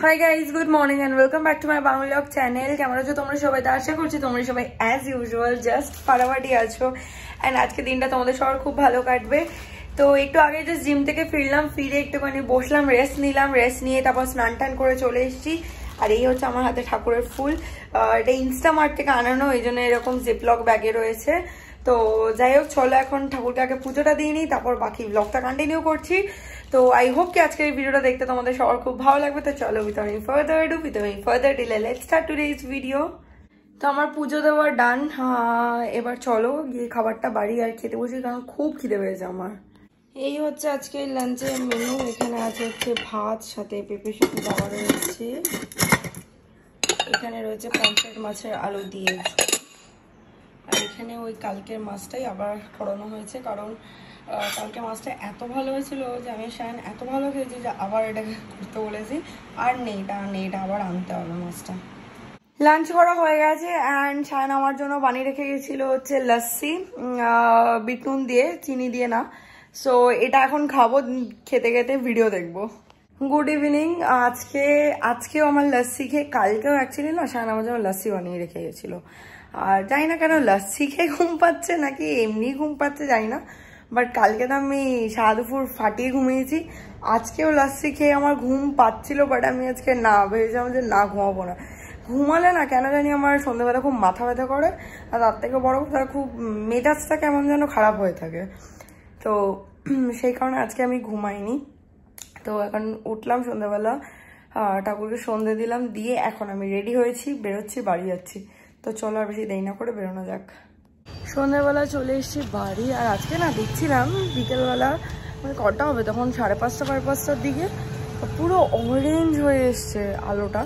High guys, good morning and welcome back to my Bangla blog channel. কেমন আছো তোমরা সবাই? তো আশা করছি তোমরা সবাই অ্যাজ ইউজুয়াল জাস্ট ফাটাফাটি আছো অ্যান্ড আজকে দিনটা তোমাদের সবার খুব ভালো কাটবে। তো একটু আগে জাস্ট জিম থেকে ফিরলাম, ফিরে একটুখানি বসলাম, রেস্ট নিলাম, রেস্ট নিয়ে তারপর স্নান টান করে চলে এসেছি। আর এই হচ্ছে আমার হাতে ঠাকুরের ফুল, এটা ইনস্টামার্ট থেকে আনানো, এই জন্য এরকম জিপলক ব্যাগে রয়েছে। তো যাই হোক, চলো এখন ঠাকুরকে আগে পুজোটা দিয়ে নিই, তারপর বাকি ব্লগটা কন্টিনিউ করছি। তো আই হোপ কি আজকের এই ভিডিওটা দেখতে তোমাদের সবার খুব ভালো লাগবে। তো চলো without any further delay let's start today's video. তো আমার পুজো দেওয়া ডান, এবার চলো গিয়ে খাবারটা বাড়ি আর খেতে বসি, কারণ খুব খিদে পেয়েছে আমার। এই হচ্ছে আজকে লাঞ্চের মেনু। এখানে আছে হচ্ছে ভাত, সাথে পেঁপে শুকনো দেওয়া রয়েছে, এখানে রয়েছে পঞ্চায়েত মাছের আলু দিয়ে, আর এখানে ওই কালকের মাছটাই আবার করানো হয়েছে, কারণ কালকে মাছটা এত ভালো হয়েছিল যে আমি শায়ন এত ভালো খেয়েছি যে আবার এটাকে করতে বলেছি। আর নেইটা আবার আনতে হবে মাছটা। লাঞ্চ করা হয়ে গেছে অ্যান্ড শায়ন আমার জন্য বানিয়ে রেখে গেছিল হচ্ছে লস্যি, বিট নুন দিয়ে, চিনি দিয়ে না। সো এটা এখন খাবো, খেতে খেতে ভিডিও দেখবো। Good evening. আজকেও আমার লস্যি খেয়ে, কালকেও অ্যাকচুয়ালি না শায়ন আমার জন্য লস্যি বানিয়ে রেখে গেছিল। আর জানি না কেন লস্যি খেয়ে ঘুম পাচ্ছে নাকি এমনি ঘুম পাচ্ছে জানি না, বাট কালকে তো আমি সারা দুপুর ফাটিয়ে ঘুমিয়েছি। আজকেও লস্যি খেয়ে আমার ঘুম পাচ্ছিল, বাট আমি আজকে না ভেবেছিলাম যে না ঘুমাবো না। ঘুমালে না কেন জানি আমার সন্ধ্যেবেলা খুব মাথা ব্যথা করে, আর তার থেকে বড় কথা খুব মেজাজটা কেমন যেন খারাপ হয়ে থাকে। তো সেই কারণে আজকে আমি ঘুমাইনি। তো এখন উঠলাম সন্ধ্যাবেলা, ঠাকুরকে সন্ধে দিলাম, দিয়ে এখন আমি রেডি হয়েছি, বেরোচ্ছি, বাড়ি যাচ্ছি। তো চলো আর বেশি দেরি না করে বেরোনো যাক। সন্ধ্যাবেলা চলে এসেছি বাড়ি, আর আজকে না দেখছিলাম বিকেলবেলা মানে কটা হবে তখন, 5:30 5:30টার দিকে পুরো অরেঞ্জ হয়ে এসছে আলোটা।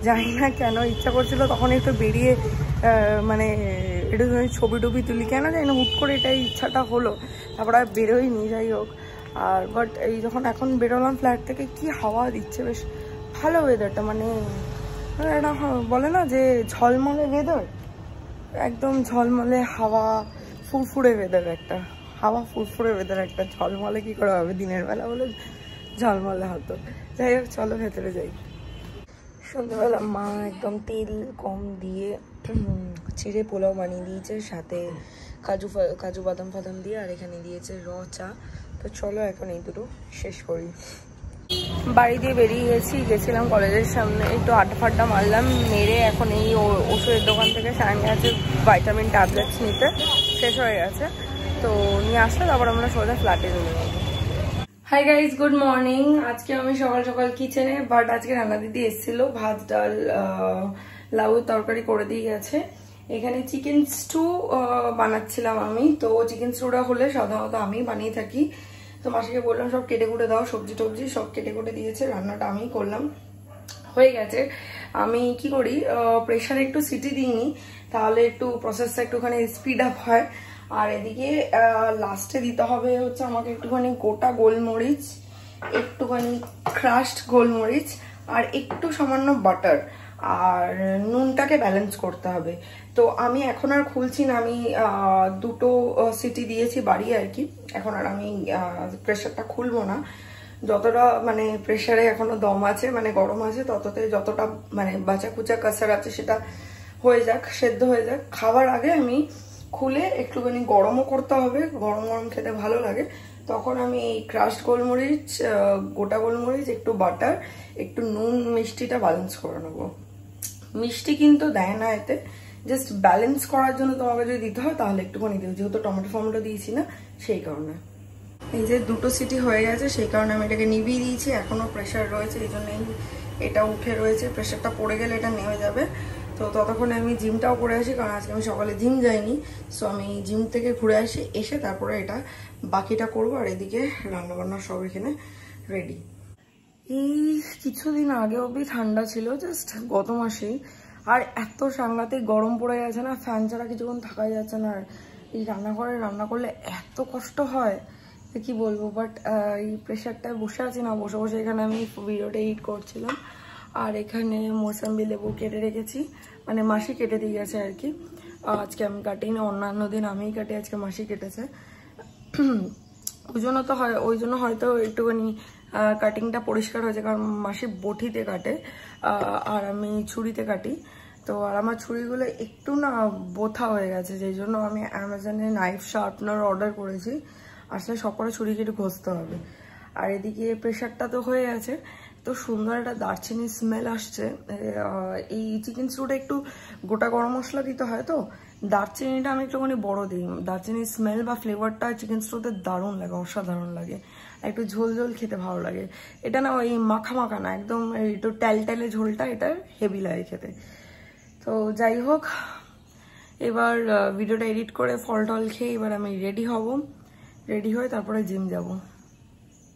জানি না কেন ইচ্ছা করছিল তখন একটু বেরিয়ে মানে একটু ছবি টবি তুলি, কেন জানি না হুট করে এটাই ইচ্ছাটা হলো, তারপর আর বেরোইনি। যাই হোক, আর বাট এই যখন এখন বেরোলাম ফ্ল্যাট থেকে, কি হাওয়া দিচ্ছে, বেশ ভালো ওয়েদারটা, মানে এটা বলে না যে ঝলমলে ওয়েদার, একদম ঝলমলে হাওয়া, ফুরফুরে ওয়েদার একটা, হাওয়া ফুরফুরে ওয়েদার একটা, ঝলমলে কি করে হবে, দিনের বেলা বলে ঝলমলে হতো। যাই হোক, চলো ভেতরে যাই। সন্ধ্যাবেলা মা একদম তেল কম দিয়ে চিড়ে পোলাও বানিয়ে দিয়েছে, সাথে কাজু বাদাম ফাদাম দিয়ে, আর এখানে দিয়েছে র চা। তো চলো এখন এই দুটো শেষ করি। বাড়ি দিয়ে বেরিয়ে গেছিলাম কলেজের সামনে, একটু আড্ডা ফাড্ডা মারলাম, মেরে এখন এই ওষুধের দোকান থেকে সামনে আছে ভাইটামিন ট্যাবলেটস নিতে, শেষ হয়ে গেছে, তো নিয়ে আসলে তারপর আমরা সোজা ফ্ল্যাটে চলে যাবো। High guys, good morning. আজকে আমি সকাল সকাল কিচেনে, বাট আজকে রান্না দিদি এসেছিল, ভাত ডাল লাউ তরকারি করে দিয়ে গেছে। এখানে চিকেন স্টু বানাচ্ছিলাম আমি, তো চিকেন স্টুটা হলে সাধারণত আমি বানিয়ে থাকি। তো মাসিকে বললাম সব কেটে কুটে দাও, সবজি টবজি সব কেটে কুটে দিয়েছে, রান্নাটা আমি করলাম, হয়ে গেছে। আমি কি করি, প্রেশারে একটু সিটি দিইনি, তাহলে একটু প্রসেসটা একটুখানি স্পিড আপ হয়। আর এদিকে লাস্টে দিতে হবে হচ্ছে আমাকে একটুখানি গোটা গোলমরিচ, একটুখানি ক্রাশড গোলমরিচ, আর একটু সামান্য বাটার, আর নুনটাকে ব্যালেন্স করতে হবে। তো আমি এখন আর খুলছি না, আমি দুটো সিটি দিয়েছি বাড়ি আর কি, এখন আর আমি প্রেশারটা খুলবো না। যতটা মানে প্রেশারে এখনো দম আছে, মানে গরম আছে, তততে যতটা মানে বাঁচা কুচা কাঁচার আছে সেটা হয়ে যাক, সেদ্ধ হয়ে যাক। খাবার আগে আমি খুলে একটুখানি গরমও করতে হবে, গরম গরম খেতে ভালো লাগে। তখন আমি এই ক্রাশড গোলমরিচ, গোটা গোলমরিচ, একটু বাটার, একটু নুন, মিষ্টিটা ব্যালেন্স করে নেবো। মিষ্টি কিন্তু দেয় না এতে, জাস্ট ব্যালেন্স করার জন্য তোমাকে যদি দিতে হয় তাহলে একটুখানি দিও, যেহেতু টমেটো ফমেটো দিয়েছি না সেই কারণে। এই যে দুটো সিটি হয়ে গেছে, সেই কারণে আমি এটাকে নিভিয়ে দিয়েছি, এখনো প্রেশার রয়েছে, এই জন্য এটা উঠে রয়েছে, প্রেশারটা পড়ে গেলে এটা নেমে যাবে। তো ততক্ষণে আমি জিমটাও করে আসি, কারণ আজকে আমি সকালে জিম যাইনি। সো আমি জিম থেকে ঘুরে আসি, এসে তারপরে এটা বাকিটা করবো। আর এদিকে রান্নাবান্না সব এখানে রেডি। এই কিছুদিন আগে অবধি ঠান্ডা ছিল, জাস্ট গত মাসেই, আর এত সাংঘাতিক গরম পড়ে গেছে না, ফ্যান ছাড়া কিছুক্ষণ থাকাই যাচ্ছে না। আর এই রান্নাঘরে রান্না করলে এত কষ্ট হয় কি বলবো, বাট এই প্রেশারটায় বসে আছি না, বসে বসে এখানে আমি ভিডিওটা এডিট করছিলাম। আর এখানে মৌসাম্বি লেবু কেটে রেখেছি, মানে মাসি কেটে দিয়ে গেছে আর কি, আজকে আমি কাটিনি, অন্যান্য দিন আমিই কাটি, আজকে মাসি কেটেছে। ওই জন্য হয়তো একটুখানি কাটিংটা পরিষ্কার হয়েছে, কারণ মাসি বটিতে কাটে আর আমি ছুরিতে কাটি। তো আর আমার ছুরিগুলো একটু না বোথা হয়ে গেছে, যেই জন্য আমি অ্যামাজনে নাইফ শার্পনার অর্ডার করেছি। আসলে সব করে ছুরিকে একটু ঘষতে হবে। আর এদিকে প্রেশারটা তো হয়ে গেছে, তো সুন্দর একটা দারচিনি স্মেল আসছে। এই চিকেন স্টুটা একটু গোটা গরম মশলা দিতে হয়, তো দারচিনিটা আমি একটুখানি বড় দিই। দারচিনির স্মেল বা ফ্লেভারটা চিকেন স্টুতে দারুণ লাগে, অসাধারণ লাগে। একটু ঝোল ঝোল খেতে ভালো লাগে। এটা না ওই মাখা মাখা না, একদম একটু ট্যালট্যালে ঝোলটা, এটা হেভি লাগে খেতে। তো যাই হোক, এবার ভিডিওটা এডিট করে ফল টল খেয়ে এবার আমি রেডি হব। রেডি হয়ে তারপরে জিম যাব।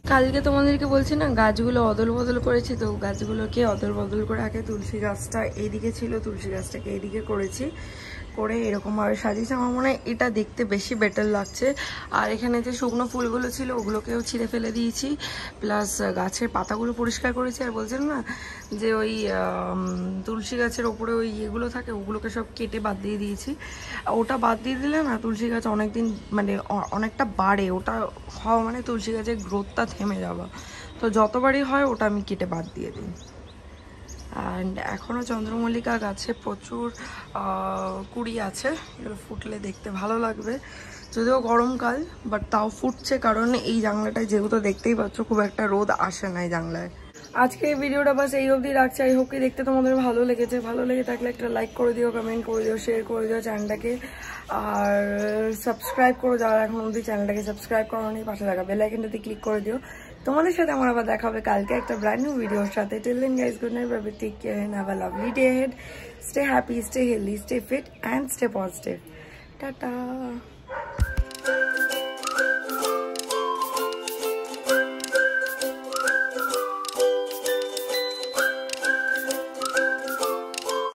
কালকে তোমাদেরকে বলছি না গাছগুলো অদল বদল করেছি, তো গাছগুলোকে অদল বদল করে আগে তুলসী গাছটা এইদিকে ছিল, তুলসী গাছটাকে এইদিকে করেছি, করে এরকমভাবে সাজিয়েছি। আমার মনে হয় এটা দেখতে বেশি বেটার লাগছে। আর এখানে যে শুকনো ফুলগুলো ছিল ওগুলোকেও ছিঁড়ে ফেলে দিয়েছি, প্লাস গাছের পাতাগুলো পরিষ্কার করেছি। আর বলছেন না যে ওই তুলসী গাছের ওপরে ওই ইয়েগুলো থাকে, ওগুলোকে সব কেটে বাদ দিয়ে দিয়েছি। ওটা বাদ দিয়ে দিলে না তুলসী গাছ অনেকদিন মানে অনেকটা বাড়ে, ওটা হওয়া মানে তুলসী গাছের গ্রোথটা থেমে যাওয়া। তো যতবারই হয় ওটা আমি কেটে বাদ দিয়ে দিই। অ্যান্ড এখনও চন্দ্রমল্লিকা গাছে প্রচুর কুড়ি আছে, এগুলো ফুটলে দেখতে ভালো লাগবে। যদিও গরমকাল, বাট তাও ফুটছে, কারণ এই জানলাটায় যেহেতু দেখতেই পাচ্ছ খুব একটা রোদ আসে না এই জানলায়। আজকে এই ভিডিওটা বাস এই অবধি রাখছি। আই হোপ কি দেখতে তোমাদের ভালো লেগেছে। ভালো লেগে থাকলে একটা লাইক করে দিও, কমেন্ট করে দিও, শেয়ার করে দিও চ্যানেলটাকে, আর সাবস্ক্রাইব করো যারা এখন অবধি চ্যানেলটাকে সাবস্ক্রাইব করোনি। পাশে থাকা বেল আইকনটাতে ক্লিক করে দিও। তোমাদের সাথে আমার আবার দেখা হবে কালকে একটা ব্র্যান্ড নিউ ভিডিওর সাথে। Till then guys, good night, bye bye, take care and have a lovely day head. Stay happy, stay healthy, stay fit and stay positive. Tata.